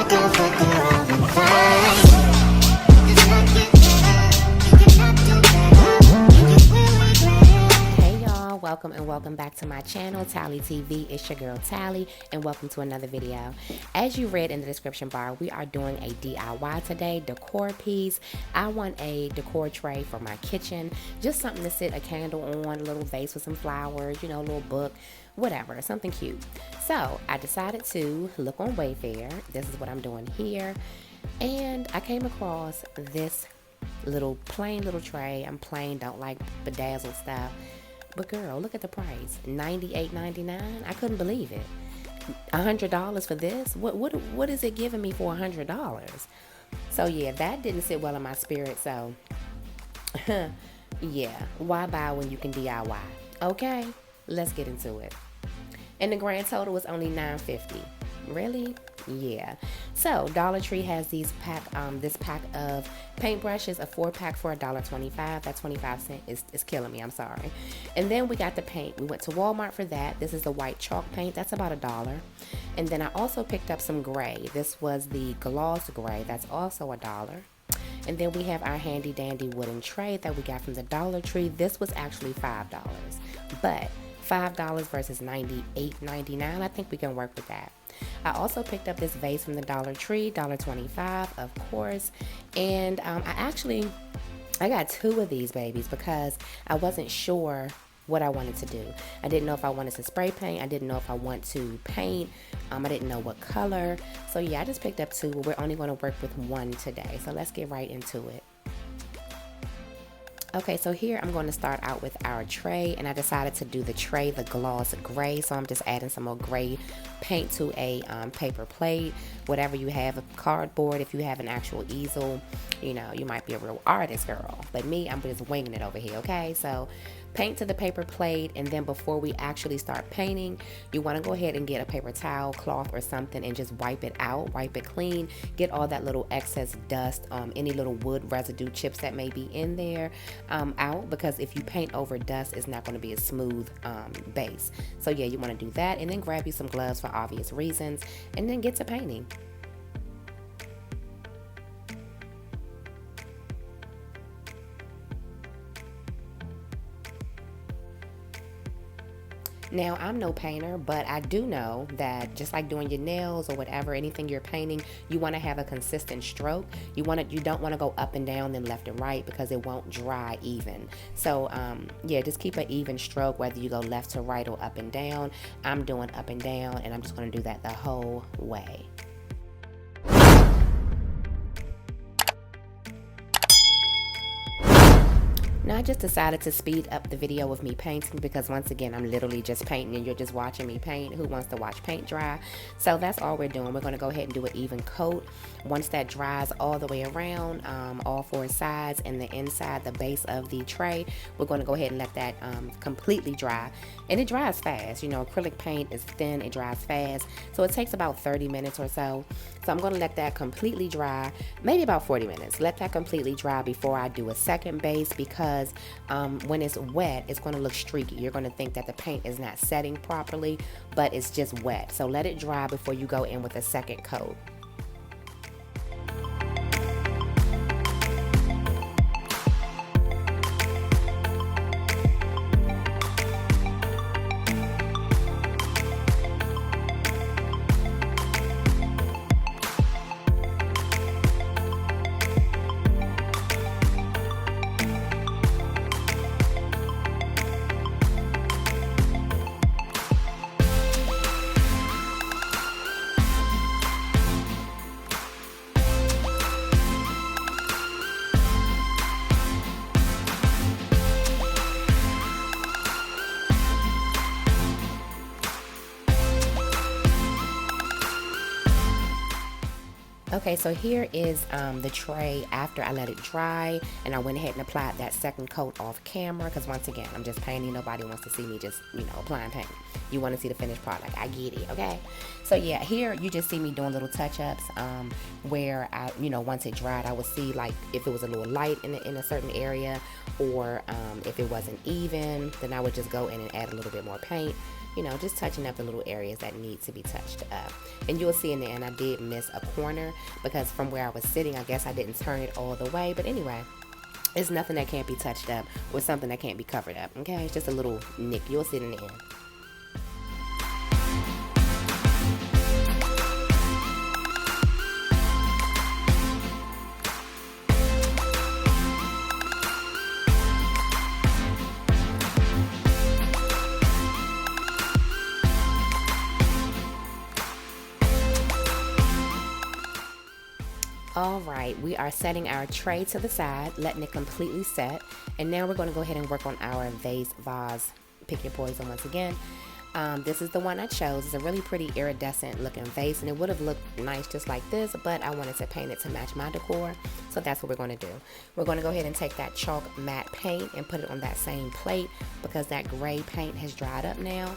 Welcome and welcome back to my channel, Tally TV. It's your girl Tally, and welcome to another video. As you read in the description bar, we are doing a DIY today, decor piece. I want a decor tray for my kitchen, just something to sit a candle on, a little vase with some flowers, you know, a little book, whatever, something cute. So I decided to look on Wayfair. This is what I'm doing here, and I came across this plain little tray. I'm plain, don't like bedazzled stuff. But girl, look at the price, $98.99. I couldn't believe it. $100 for this? What is it giving me for $100? So yeah, that didn't sit well in my spirit. So yeah, why buy when you can DIY? Okay, let's get into it. And the grand total was only $9.50. Really? Yeah. So Dollar Tree has these this pack of paintbrushes, a 4-pack for $1.25. That 25 cents is killing me, I'm sorry. And then we got the paint. We went to Walmart for that. This is the white chalk paint. That's about $1. And then I also picked up some gray. This was the gloss gray. That's also $1. And then we have our handy dandy wooden tray that we got from the Dollar Tree. This was actually $5. But $5 versus $98.99, I think we can work with that. I also picked up this vase from the Dollar Tree, $1.25, of course. And I got 2 of these babies because I wasn't sure what I wanted to do. I didn't know if I wanted to spray paint. I didn't know if I want to paint. I didn't know what color. So yeah, I just picked up 2. We're only going to work with 1 today. So let's get right into it. Okay, so here I'm going to start out with our tray, and I decided to do the tray, the gloss gray, so I'm just adding some more gray paint to a paper plate, whatever you have, a cardboard, if you have an actual easel, you know, you might be a real artist, girl, but me, I'm just winging it over here, okay? So paint to the paper plate, and then before we actually start painting, you want to go ahead and get a paper towel, cloth, or something, and just wipe it out, wipe it clean, get all that little excess dust, any little wood residue chips that may be in there out, because if you paint over dust, it's not going to be a smooth base. So yeah, you want to do that, and then grab you some gloves for obvious reasons, and then get to painting. Now, I'm no painter, but I do know that just like doing your nails or whatever, anything you're painting, you want to have a consistent stroke. You don't want to go up and down, then left and right, because it won't dry even. So yeah, just keep an even stroke, whether you go left to right or up and down. I'm doing up and down, and I'm just going to do that the whole way. Now I just decided to speed up the video of me painting because once again, I'm literally just painting and you're just watching me paint. Who wants to watch paint dry? So that's all we're doing. We're going to go ahead and do an even coat. Once that dries all the way around, all 4 sides and the inside, the base of the tray, we're going to go ahead and let that completely dry. And it dries fast. You know, acrylic paint is thin, it dries fast. So it takes about 30 minutes or so. So I'm going to let that completely dry, maybe about 40 minutes. Let that completely dry before I do a second base, because when it's wet, it's going to look streaky. You're going to think that the paint is not setting properly, but it's just wet. So let it dry before you go in with a second coat. Okay, so here is the tray after I let it dry, and I went ahead and applied that second coat off camera, because once again, I'm just painting. Nobody wants to see me just, you know, applying paint. You want to see the finished product. I get it, okay? So yeah, here you just see me doing little touch-ups where I, you know, once it dried, I would see like if it was a little light in a certain area, or if it wasn't even, then I would just go in and add a little bit more paint. you know, just touching up the little areas that need to be touched up. And you'll see in the end, I did miss a corner because from where I was sitting, I guess I didn't turn it all the way. But anyway, it's nothing that can't be touched up or something that can't be covered up, okay? It's just a little nick. You'll see it in the end. All right, we are setting our tray to the side, letting it completely set. And now we're going to go ahead and work on our vase. Pick your poison once again. This is the one I chose. It's a really pretty iridescent looking vase, and it would have looked nice just like this, but I wanted to paint it to match my decor. So that's what we're going to do. We're going to go ahead and take that chalk matte paint and put it on that same plate because that gray paint has dried up now.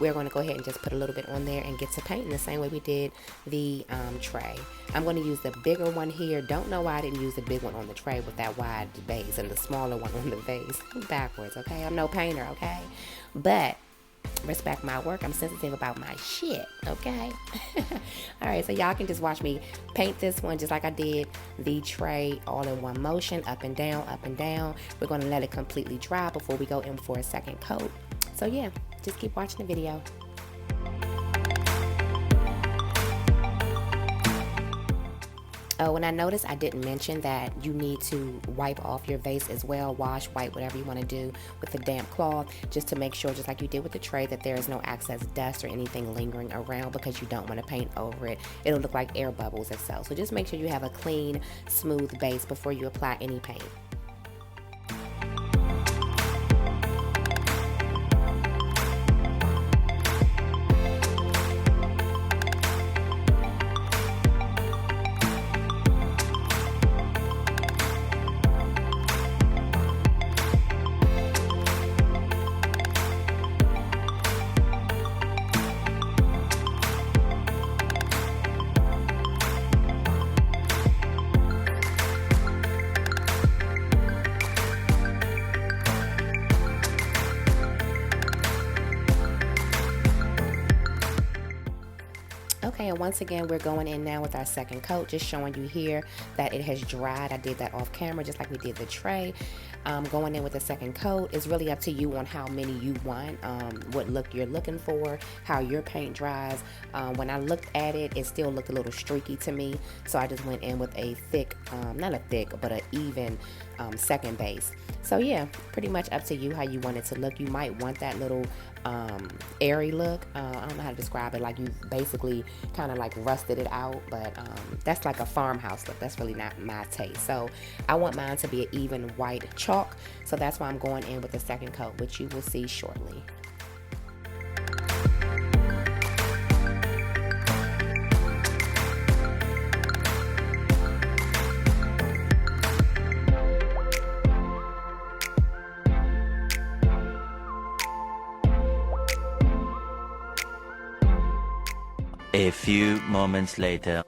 We're going to go ahead and just put a little bit on there and get to painting the same way we did the tray. I'm going to use the bigger one here. Don't know why I didn't use the big one on the tray with that wide base and the smaller one on the vase. Backwards, okay? I'm no painter, okay? But respect my work. I'm sensitive about my shit, okay? All right, so y'all can just watch me paint this one just like I did the tray, all in one motion, up and down, up and down. We're going to let it completely dry before we go in for a second coat. So yeah, just keep watching the video. Oh, and I noticed I didn't mention that you need to wipe off your vase as well, wash, wipe, whatever you want to do with a damp cloth, just to make sure, just like you did with the tray, that there is no excess dust or anything lingering around because you don't want to paint over it. It'll look like air bubbles itself. So just make sure you have a clean, smooth base before you apply any paint. Okay, and once again, we're going in now with our second coat, just showing you here that it has dried. I did that off camera, just like we did the tray. Going in with the second coat is really up to you on how many you want, what look you're looking for, how your paint dries. When I looked at it, it still looked a little streaky to me, so I just went in with a thick, not a thick, but an even second base. So yeah, pretty much up to you how you want it to look. You might want that little airy look. I don't know how to describe it, like you basically kind of like rusted it out, but that's like a farmhouse look. That's really not my taste. So I want mine to be an even white chalk, so that's why I'm going in with the second coat, which you will see shortly. A few moments later.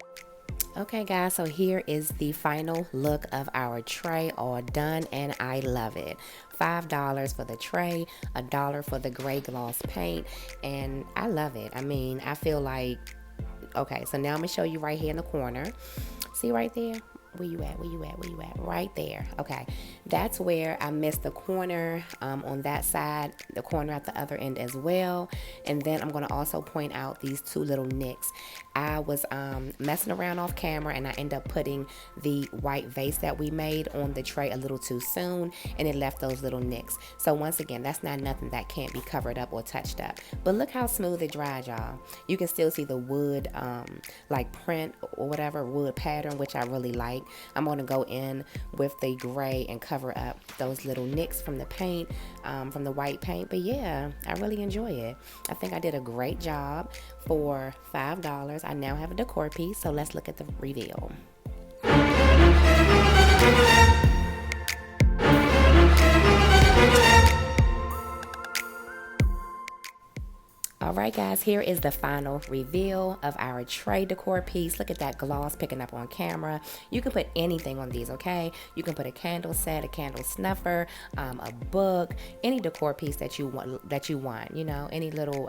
Okay guys, so here is the final look of our tray, all done, and I love it. $5 for the tray, $1 for the gray gloss paint, and I love it. I mean, I feel like, okay, so now I'm gonna show you right here in the corner. See right there? Where you at? Where you at? Where you at? Right there. Okay, that's where I missed the corner on that side, the corner at the other end as well. And then I'm going to also point out these two little nicks. I was messing around off camera, and I ended up putting the white vase that we made on the tray a little too soon, and it left those little nicks. So once again, that's not nothing that can't be covered up or touched up. But look how smooth it dried, y'all. You can still see the wood like print or whatever, wood pattern, which I really like. I'm going to go in with the gray and cover up those little nicks from the paint, from the white paint. But yeah, I really enjoy it. I think I did a great job for $5. I now have a decor piece, so let's look at the reveal. All right, guys, here is the final reveal of our tray decor piece. Look at that gloss picking up on camera. You can put anything on these, okay? You can put a candle set, a candle snuffer, a book, any decor piece that you want, you know, any little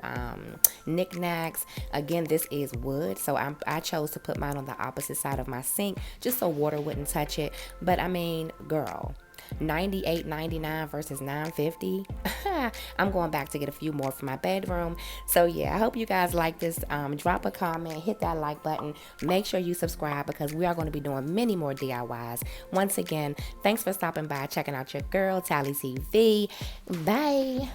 knickknacks. Again, this is wood, so I chose to put mine on the opposite side of my sink just so water wouldn't touch it. But I mean, girl, $98.99 versus $9.50. I'm going back to get a few more for my bedroom. So yeah, I hope you guys like this. Drop a comment, hit that like button, make sure you subscribe because we are going to be doing many more DIYs. Once again, thanks for stopping by, checking out your girl Tally CV. Bye.